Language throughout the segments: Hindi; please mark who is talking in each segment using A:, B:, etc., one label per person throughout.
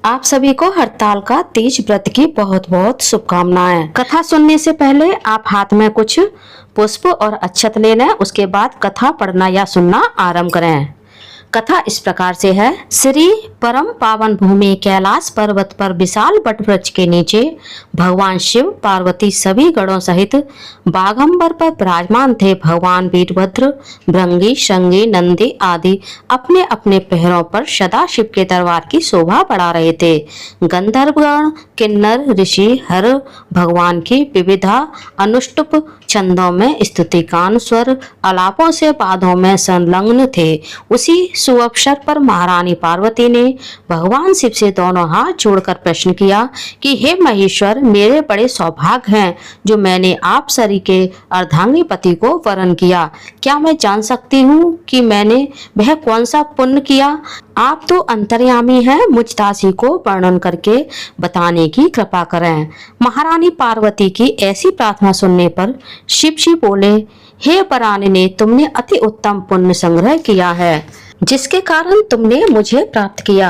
A: आप सभी को हड़ताल का तीज व्रत की बहुत बहुत शुभकामनाएं। कथा सुनने से पहले आप हाथ में कुछ पुष्प और अक्षत ले लें, उसके बाद कथा पढ़ना या सुनना आरंभ करें। कथा इस प्रकार से है। श्री परम पावन भूमि कैलाश पर्वत पर विशाल वट वृक्ष के नीचे भगवान शिव पार्वती सभी गणों सहित बाघंबर पर विराजमान थे। भगवान वीरभद्र, भृंगी, शृंगी, नंदी आदि अपने अपने पैरों पर सदा शिव के दरबार की शोभा बढ़ा रहे थे। गंधर्वगण, किन्नर, ऋषि हर भगवान की विविधा अनुष्टुप छंदों में स्तुतिगान स्वर आलापों से पादों में संलग्न थे। उसी सुअवसर पर महारानी पार्वती ने भगवान शिव से दोनों हाथ जोड़कर प्रश्न किया कि हे महेश्वर, मेरे बड़े सौभाग्य हैं जो मैंने आप सरी के अर्धांगी पति को वरण किया। क्या मैं जान सकती हूँ कि मैंने वह कौन सा पुण्य किया? आप तो अंतर्यामी हैं, मुझ दासी को वर्णन करके बताने की कृपा करें। महारानी पार्वती की ऐसी प्रार्थना सुनने पर शिव जी बोले, हे परानिने, तुमने अति उत्तम पुण्य संग्रह किया है, जिसके कारण तुमने मुझे प्राप्त किया।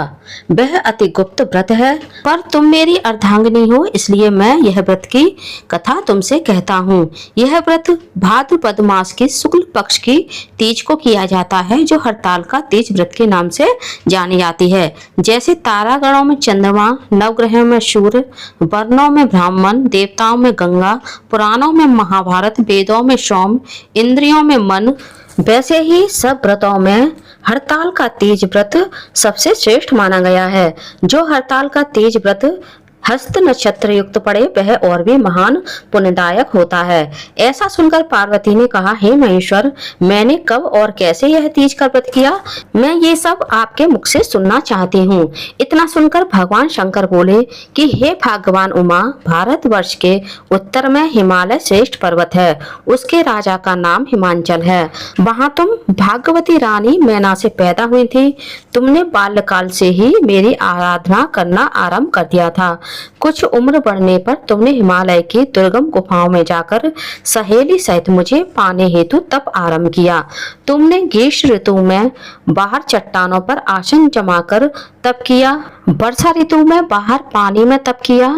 A: वह अति गुप्त व्रत है, पर तुम मेरी अर्धांगिनी हो, इसलिए मैं यह व्रत की कथा तुमसे कहता हूँ। यह व्रत भाद्रपद मास के शुक्ल पक्ष की तीज को किया जाता है, जो हड़ताल का तीज व्रत के नाम से जानी जाती है। जैसे तारागणों में चंद्रमा, नवग्रहों में सूर्य, वर्णों में ब्राह्मण, देवताओं में गंगा, पुराणों में महाभारत, वेदों में सोम, इंद्रियों में मन, वैसे ही सब व्रतों में हड़ताल का तीज व्रत सबसे श्रेष्ठ माना गया है। जो हड़ताल का तीज व्रत हस्त नक्षत्र युक्त पड़े वह और भी महान पुण्यदायक होता है। ऐसा सुनकर पार्वती ने कहा, हे महेश्वर, मैंने कब और कैसे यह तीज का व्रत किया? मैं ये सब आपके मुख से सुनना चाहती हूँ। इतना सुनकर भगवान शंकर बोले कि हे भाग्यवान उमा, भारतवर्ष के उत्तर में हिमालय श्रेष्ठ पर्वत है, उसके राजा का नाम हिमांचल है। वहाँ तुम भाग्यवती रानी मैना से पैदा हुई थी। तुमने बाल्यकाल से ही मेरी आराधना करना आरंभ कर दिया था। कुछ उम्र बढ़ने पर तुमने हिमालय की दुर्गम गुफाओं में जाकर सहेली सहित मुझे पाने हेतु तप आरंभ किया। तुमने ग्रीष्म ऋतु में बाहर चट्टानों पर आसन जमाकर तप किया, वर्षा ऋतु में बाहर पानी में तप किया,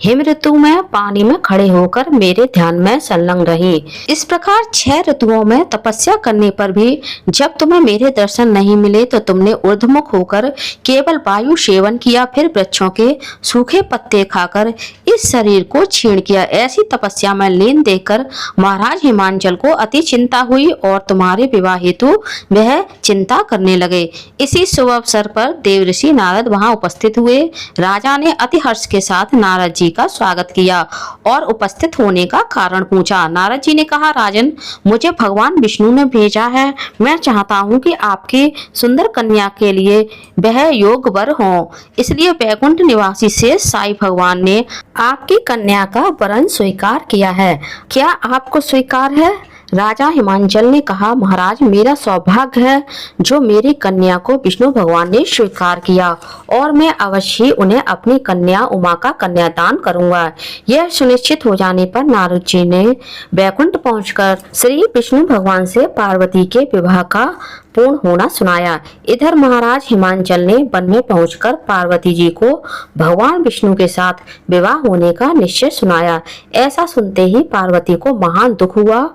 A: हिम ऋतु में पानी में खड़े होकर मेरे ध्यान में संलग्न रही। इस प्रकार 6 ऋतुओं में तपस्या करने पर भी जब तुम्हें मेरे दर्शन नहीं मिले तो तुमने ऊर्ध्वमुख होकर केवल वायु सेवन किया, फिर वृक्षों के सूखे पत्ते खाकर इस शरीर को छीण किया। ऐसी तपस्या में लीन देखकर महाराज हिमांचल को अति चिंता हुई और तुम्हारे विवाह हेतु वह चिंता करने लगे। इसी शुभ अवसर पर देवऋषि नारद वहां उपस्थित हुए। राजा ने अति हर्ष के साथ नारद जी का स्वागत किया और उपस्थित होने का कारण पूछा। नारद जी ने कहा, राजन, मुझे भगवान विष्णु ने भेजा है। मैं चाहता हूँ कि आपकी सुंदर कन्या के लिए वह योग वर हो, इसलिए वैकुंठ निवासी से साई भगवान ने आपकी कन्या का वरण स्वीकार किया है। क्या आपको स्वीकार है? राजा हिमांचल ने कहा, महाराज, मेरा सौभाग्य है जो मेरी कन्या को विष्णु भगवान ने स्वीकार किया और मैं अवश्य ही उन्हें अपनी कन्या उमा का कन्यादान करूंगा। यह सुनिश्चित हो जाने पर नारद जी ने वैकुंठ पहुंचकर श्री विष्णु भगवान से पार्वती के विवाह का पूर्ण होना सुनाया। इधर महाराज हिमांचल ने वन में पहुंचकर पार्वती जी को भगवान विष्णु के साथ विवाह होने का निश्चय सुनाया। ऐसा सुनते ही पार्वती को महान दुख हुआ।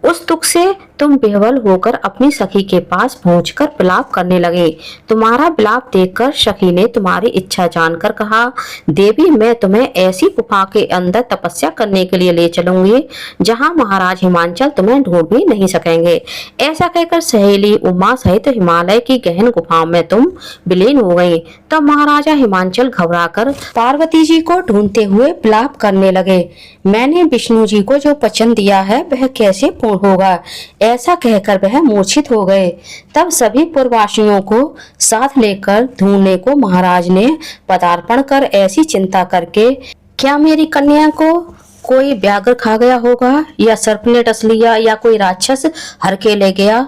A: उस दुख से तुम बेहवल होकर अपनी सखी के पास पहुंचकर विलाप करने लगे। तुम्हारा विलाप देखकर सखी ने तुम्हारी इच्छा जानकर कहा, देवी, मैं तुम्हें ऐसी गुफा के अंदर तपस्या करने के लिए ले चलूंगी जहां महाराज हिमांचल तुम्हें ढूंढ भी नहीं सकेंगे। ऐसा कहकर सहेली उमा सहित हिमालय की गहन गुफाओं में तुम विलीन हो गई। तब महाराजा हिमांचल घबराकर पार्वती जी को ढूंढते हुए विलाप करने लगे। मैंने विष्णु जी को जो वचन दिया है वह कैसे पूर्ण होगा, ऐसा कहकर वह मूर्छित हो गए। तब सभी पुरवासियों को साथ लेकर ढूंढने को महाराज ने पदार्पण कर ऐसी चिंता करके, क्या मेरी कन्या को कोई व्याघ्र खा गया होगा या सर्प ने डस लिया या कोई राक्षस हर के ले गया,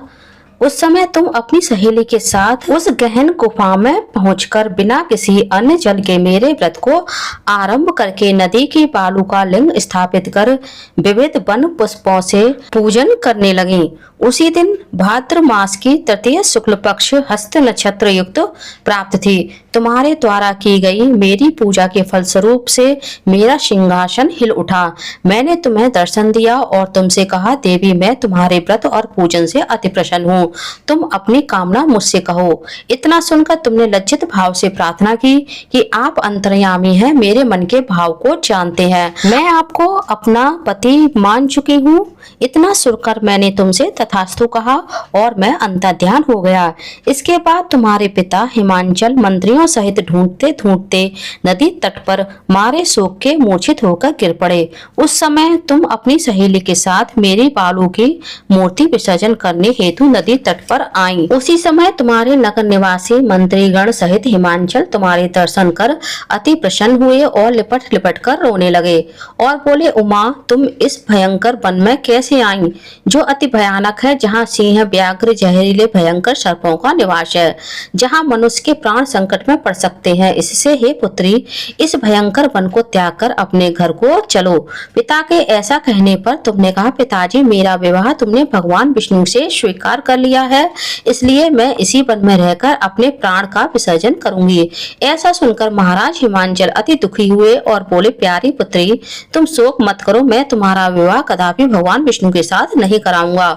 A: उस समय तुम अपनी सहेली के साथ उस गहन गुफा में पहुंचकर बिना किसी अन्य जल के मेरे व्रत को आरंभ करके नदी की बालू का लिंग स्थापित कर विविध वन पुष्पों से पूजन करने लगी। उसी दिन भाद्र मास की तृतीय शुक्ल पक्ष हस्त नक्षत्र युक्त प्राप्त थी। तुम्हारे द्वारा की गई मेरी पूजा के फलस्वरूप से मेरा सिंहासन हिल उठा। मैंने तुम्हें दर्शन दिया और तुमसे कहा, देवी मैं तुम्हारे व्रत और पूजन से अति प्रसन्न हूँ, तुम अपनी कामना मुझसे कहो। इतना सुनकर तुमने लज्जित भाव से प्रार्थना की कि आप अंतर्यामी हैं, मेरे मन के भाव को जानते हैं, मैं आपको अपना पति मान चुकी हूँ। इतना सुनकर मैंने तुमसे तथास्तु कहा और मैं अंतर्ध्यान हो गया। इसके बाद तुम्हारे पिता हिमांचल मंत्रियों सहित ढूंढते ढूंढते नदी तट पर मारे शोक के मूर्छित होकर गिर पड़े। उस समय तुम अपनी सहेली के साथ मेरी बालू की मूर्ति विसर्जन करने हेतु नदी तट पर आई। उसी समय तुम्हारे नगर निवासी मंत्रीगण सहित हिमांचल तुम्हारे दर्शन कर अति प्रसन्न हुए और लिपट लिपट कर रोने लगे और बोले, उमा तुम इस भयंकर वन में कैसे आई, जो अति भयानक है, जहाँ सिंह, व्याघ्र, जहरीले भयंकर सर्पों का निवास है, जहाँ मनुष्य के प्राण संकट में पड़ सकते हैं। इससे हे पुत्री, इस भयंकर वन को त्याग कर अपने घर को चलो। पिता के ऐसा कहने पर तुमने कहा, पिताजी मेरा विवाह तुमने भगवान विष्णु से स्वीकार कर लिया है, इसलिए मैं इसी वन में रहकर अपने प्राण का विसर्जन करूंगी। ऐसा सुनकर महाराज हिमांचल अति दुखी हुए और बोले, प्यारी पुत्री तुम शोक मत करो, मैं तुम्हारा विवाह कदापि भगवान विष्णु के साथ नहीं कराऊंगा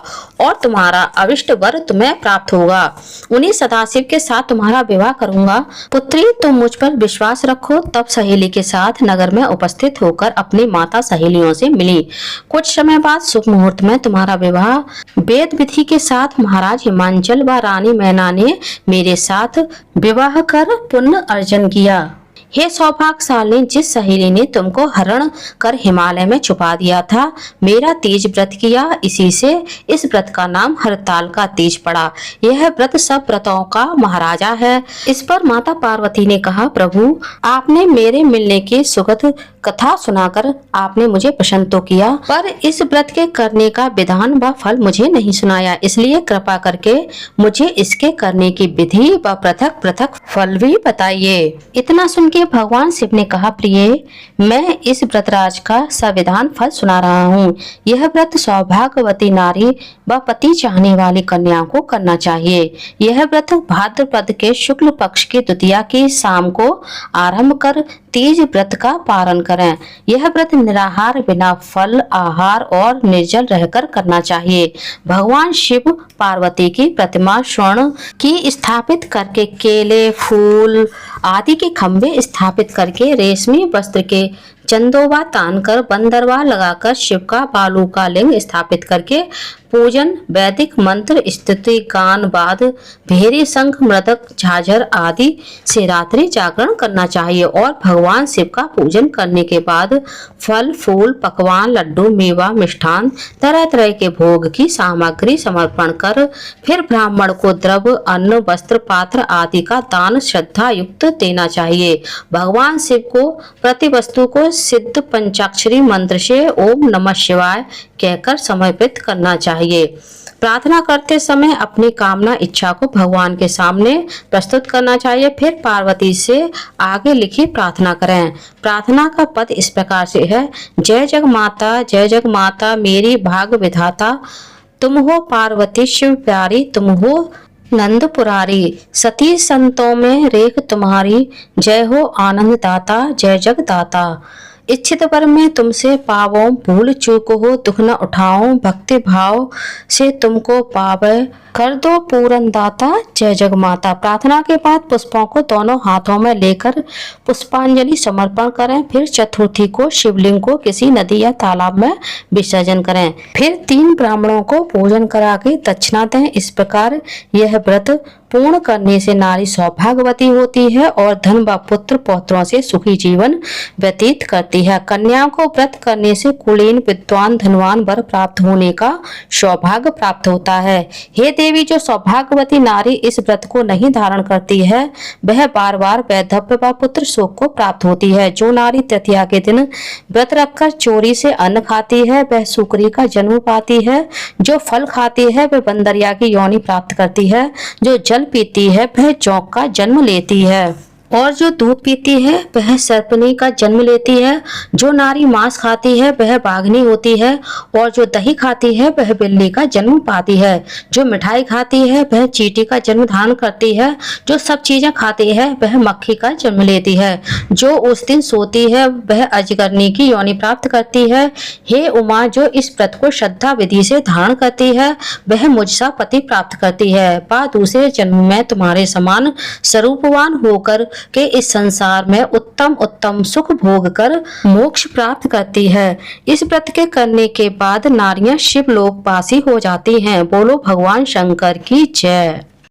A: और तुम्हारा अविष्ट वर तुम्हें प्राप्त होगा। उन्हीं सदाशिव के साथ तुम्हारा विवाह करूंगा। पुत्री तुम मुझ पर विश्वास रखो। तब सहेली के साथ नगर में उपस्थित होकर अपनी माता सहेलियों से मिली। कुछ समय बाद शुभ मुहूर्त में तुम्हारा विवाह वेद विधि के साथ महाराज हिमांचल व रानी मैना ने मेरे साथ विवाह कर पुण्य अर्जन किया। हे सौभाग्यशाली, जिस सहेली ने तुमको हरण कर हिमालय में छुपा दिया था, मेरा तीज व्रत किया, इसी से इस व्रत का नाम हरताल का तीज पड़ा। यह व्रत सब व्रतों का महाराजा है। इस पर माता पार्वती ने कहा, प्रभु आपने मेरे मिलने की सुखद कथा सुनाकर आपने मुझे प्रसन्न तो किया, पर इस व्रत के करने का विधान व फल मुझे नहीं सुनाया, इसलिए कृपा करके मुझे इसके करने की विधि व पृथक पृथक फल भी बताइए। इतना सुन के भगवान शिव ने कहा, प्रिय मैं इस व्रतराज का संविधान फल सुना रहा हूँ। यह व्रत सौभाग्यवती नारी व पति चाहने वाली कन्या को करना चाहिए। यह व्रत भाद्रपद के शुक्ल पक्ष की द्वितीया की शाम को आरंभ कर तीज व्रत का पारण करें। यह व्रत निराहार, बिना फल आहार और निर्जल रहकर करना चाहिए। भगवान शिव पार्वती की प्रतिमा स्वर्ण की स्थापित करके, केले, फूल आदि के खंभे स्थापित करके, रेशमी वस्त्र के चंदोबा तान कर, बंदरवा लगाकर, शिव का बालू का लिंग स्थापित करके पूजन, वैदिक मंत्र, स्तुति, गान, वाद, भेरी, शंख, मृदक, झाझर आदि से रात्रि जागरण करना चाहिए और भगवान शिव का पूजन करने के बाद फल, फूल, पकवान, लड्डू, मेवा, मिष्ठान, तरह तरह के भोग की सामग्री समर्पण कर फिर ब्राह्मण को द्रव्य, अन्न, वस्त्र, पात्र आदि का दान श्रद्धा युक्त देना चाहिए। भगवान शिव को प्रति वस्तु को सिद्ध पंचाक्षरी मंत्र से ओम नमः शिवाय कहकर समर्पित करना चाहिए। प्रार्थना करते समय अपनी कामना इच्छा को भगवान के सामने प्रस्तुत करना चाहिए। फिर पार्वती से आगे लिखी प्रार्थना करें। प्रार्थना का पद इस प्रकार से है, जय जग माता मेरी भाग विधाता, तुम हो पार्वती शिव प्यारी, तुम हो नंद पुरारी, सती संतों में रेख तुम्हारी, जय हो आनंद दाता, जय जग दाता। इच्छित वर में तुमसे पावो, भूल चूक हो दुख न उठाओ, भक्ति भाव से तुमको पावे, कर दो पूरन दाता, जय जग माता। प्रार्थना के बाद पुष्पों को दोनों हाथों में लेकर पुष्पांजलि समर्पण करें। फिर चतुर्थी को शिवलिंग को किसी नदी या तालाब में विसर्जन करें। फिर 3 ब्राह्मणों को भोजन करा के दक्षिणा दें। इस प्रकार यह व्रत पूर्ण करने से नारी सौभाग्यवती होती है और धन व पुत्र पौत्रों से सुखी जीवन व्यतीत करती है। कन्याओं को व्रत करने से कुलीन, विद्वान, धनवान वर प्राप्त होने का सौभाग्य प्राप्त होता है। हे देवी, जो सौभाग्यवती नारी इस व्रत को नहीं धारण करती है, वह बार बार वैधव्य व पुत्र शोक को प्राप्त होती है। जो नारी तृतीया के दिन व्रत रखकर चोरी से अन्न खाती है, वह सुकरी का जन्म पाती है। जो फल खाती है, वह बंदरिया की योनि प्राप्त करती है। जो जल पीती है, वह जोंक का जन्म लेती है। और जो दूध पीती है वह सर्पनी का जन्म लेती है, जो नारी मांस खाती है वह बाघनी होती है, और जो दही खाती है वह बिल्ली का जन्म पाती है, जो मिठाई खाती है वह चींटी का जन्म धारण करती है, जो सब चीजें खाती है वह मक्खी का जन्म लेती है, जो उस दिन सोती है वह अजगरनी की योनि प्राप्त करती है। हे उमा, जो इस व्रत को श्रद्धा विधि से धारण करती है वह मुझसा पति प्राप्त करती है, वह दूसरे जन्म में तुम्हारे समान स्वरूपवान होकर के इस संसार में उत्तम उत्तम सुख भोग कर मोक्ष प्राप्त करती है। इस व्रत के करने के बाद नारियां शिव लोकवासी हो जाती हैं। बोलो भगवान शंकर की जय।